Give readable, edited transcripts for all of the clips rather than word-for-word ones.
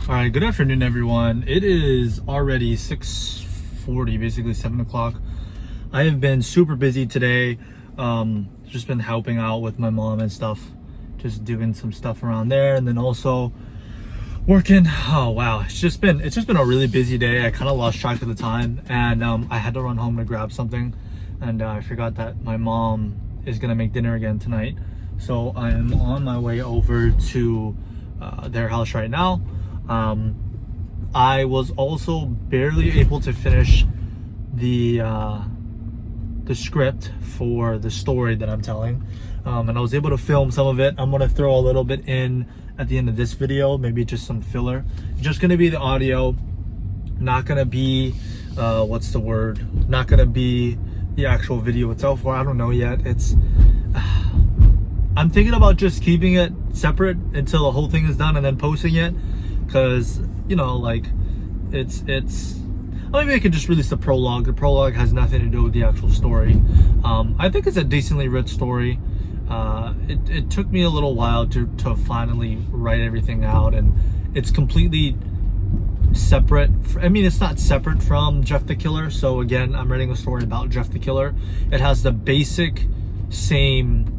All right, good afternoon, everyone. It is already 6:40, basically 7 o'clock. I have been super busy today. Just been helping out with my mom and stuff, just doing some stuff around there, and then also working. Oh wow, it's just been a really busy day. I kind of lost track of the time, and I had to run home to grab something, and I forgot that my mom is gonna make dinner again tonight. So I am on my way over to their house right now. I was also barely able to finish the script for the story that I'm telling, and I was able to film some of it. I'm gonna throw a little bit in at the end of this video, maybe just some filler. Just gonna be the audio, not gonna be not gonna be the actual video itself, or I don't know yet. I'm thinking about just keeping it separate until the whole thing is done and then posting it, because like maybe I could just release the prologue. The prologue has nothing to do with the actual story. I think it's a decently written story. It took me a little while to finally write everything out, and it's completely separate. It's not separate from Jeff the Killer. So again, I'm writing a story about Jeff the Killer. It has the basic same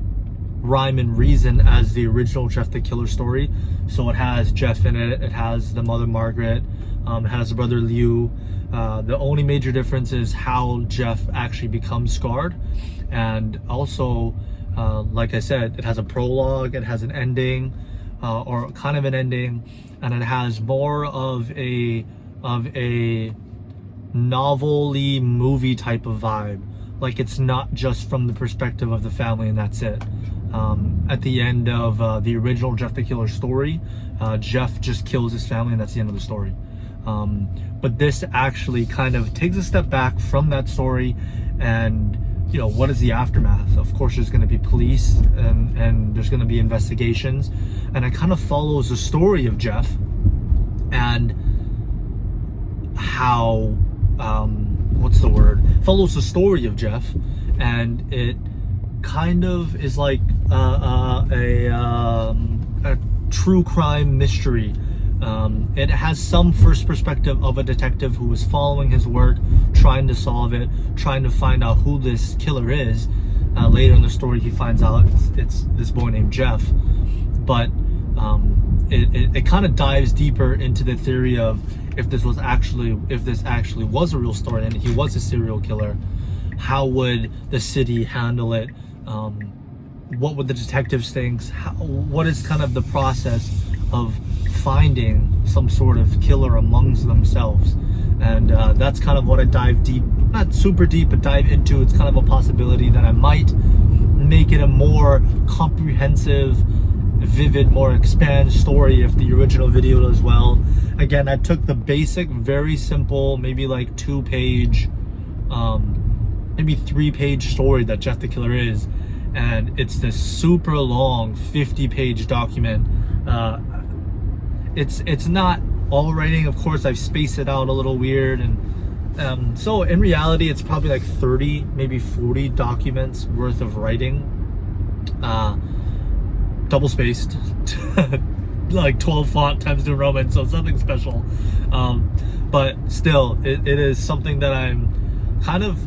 rhyme and reason as the original Jeff the Killer story. So it has Jeff in it, it has the mother Margaret, it has the brother Liu. The only major difference is how Jeff actually becomes scarred. And also, like I said, it has a prologue, it has an ending, or kind of an ending, and it has more of a novel-y movie type of vibe. Like, it's not just from the perspective of the family and that's it. At the end of the original Jeff the Killer story, Jeff just kills his family and that's the end of the story. But this actually kind of takes a step back from that story, and what is the aftermath? Of course, there's going to be police and there's going to be investigations, and it kind of follows the story of Jeff and how follows the story of Jeff, and it kind of is like a true crime mystery. It has some first perspective of a detective who is following his work, trying to solve it, trying to find out who this killer is. Later in the story, he finds out it's this boy named Jeff. But it kind of dives deeper into the theory of if this actually was a real story and he was a serial killer, how would the city handle it? What would the detectives think? What is kind of the process of finding some sort of killer amongst themselves? And that's kind of what I dive deep, not super deep, but dive into. It's kind of a possibility that I might make it a more comprehensive, vivid, more expanded story if the original video does well. Again, I took the basic, very simple, maybe like 2-page, maybe 3-page story that Jeff the Killer is, and it's this super long 50-page document. It's not all writing, of course. I've spaced it out a little weird, and so in reality it's probably like 30, maybe 40 documents worth of writing, double spaced, like 12 font times New Roman, so something special. But still, it is something that I'm kind of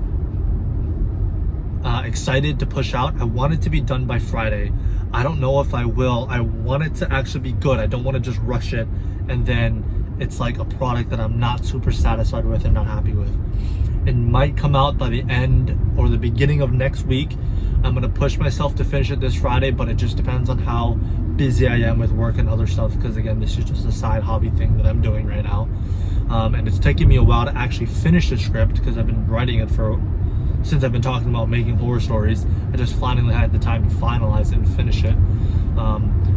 excited to push out. I want it to be done by Friday. I don't know if I will. I want it to actually be good. I don't want to just rush it and then it's like a product that I'm not super satisfied with and not happy with. It might come out by the end or the beginning of next week. I'm going to push myself to finish it this Friday, but it just depends on how busy I am with work and other stuff, because again, this is just a side hobby thing that I'm doing right now. And it's taking me a while to actually finish the script because I've been writing it since I've been talking about making horror stories. I just finally had the time to finalize it and finish it.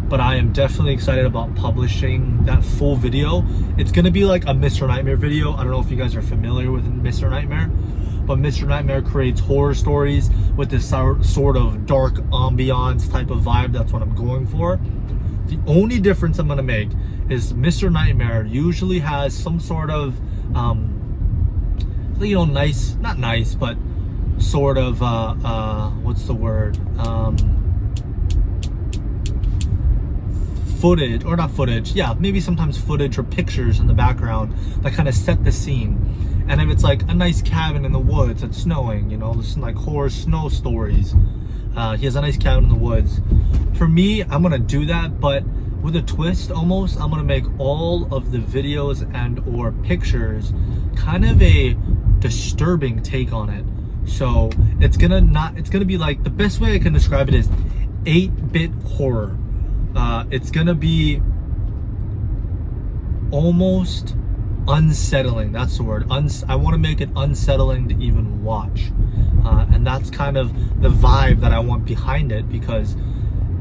But I am definitely excited about publishing that full video. It's going to be like a Mr. Nightmare video. I don't know if you guys are familiar with Mr. Nightmare, but Mr. Nightmare creates horror stories with this sort of dark ambiance type of vibe. That's what I'm going for. The only difference I'm going to make is Mr. Nightmare usually has some sort of nice, not nice, but sort of footage, or not footage, yeah, maybe sometimes footage or pictures in the background that kind of set the scene. And if it's like a nice cabin in the woods, it's snowing, you know, listen like horror snow stories. He has a nice cabin in the woods. For me, I'm gonna do that, but with a twist almost. I'm gonna make all of the videos and or pictures kind of a disturbing take on it. So it's gonna be like, the best way I can describe it is 8-bit horror. It's gonna be almost unsettling. That's the word. I want to make it unsettling to even watch, and that's kind of the vibe that I want behind it. Because,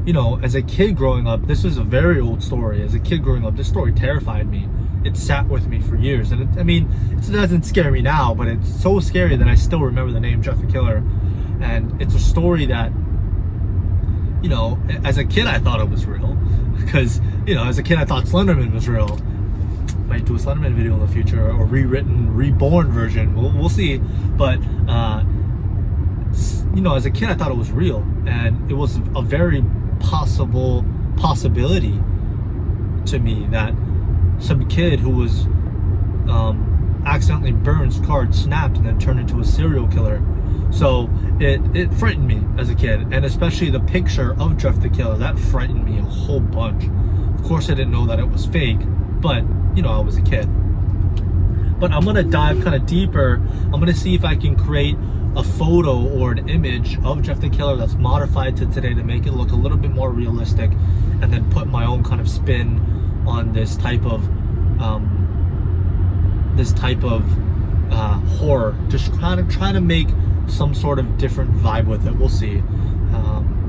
you know, as a kid growing up, this was a very old story. As a kid growing up, this story terrified me. It sat with me for years, and it doesn't scare me now, but it's so scary that I still remember the name Jeff the Killer. And it's a story that, you know, as a kid I thought it was real, because, you know, as a kid I thought Slenderman was real. Might do a Slenderman video in the future, or rewritten, reborn version. We'll see. But you know, as a kid I thought it was real, and it was a very possibility to me that some kid who was accidentally burned, scarred, snapped, and then turned into a serial killer. So it frightened me as a kid, and especially the picture of Jeff the Killer, that frightened me a whole bunch. Of course I didn't know that it was fake, but, you know, I was a kid. But I'm gonna dive kind of deeper. I'm gonna see if I can create a photo or an image of Jeff the Killer that's modified to today to make it look a little bit more realistic, and then put my own kind of spin on this type of horror. Just kind of trying to make some sort of different vibe with it. We'll see.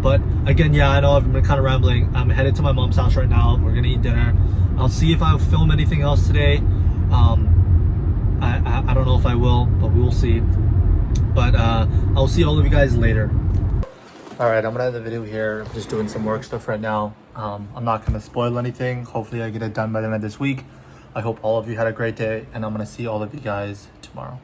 But again, yeah, I know I've been kind of rambling. I'm headed to my mom's house right now. We're gonna eat dinner. I'll see if I'll film anything else today. I don't know if I will, but we will see. But I'll see all of you guys later. Alright, I'm gonna end the video here. I'm just doing some work stuff right now. I'm not gonna spoil anything. Hopefully I get it done by the end of this week. I hope all of you had a great day, and I'm gonna see all of you guys tomorrow.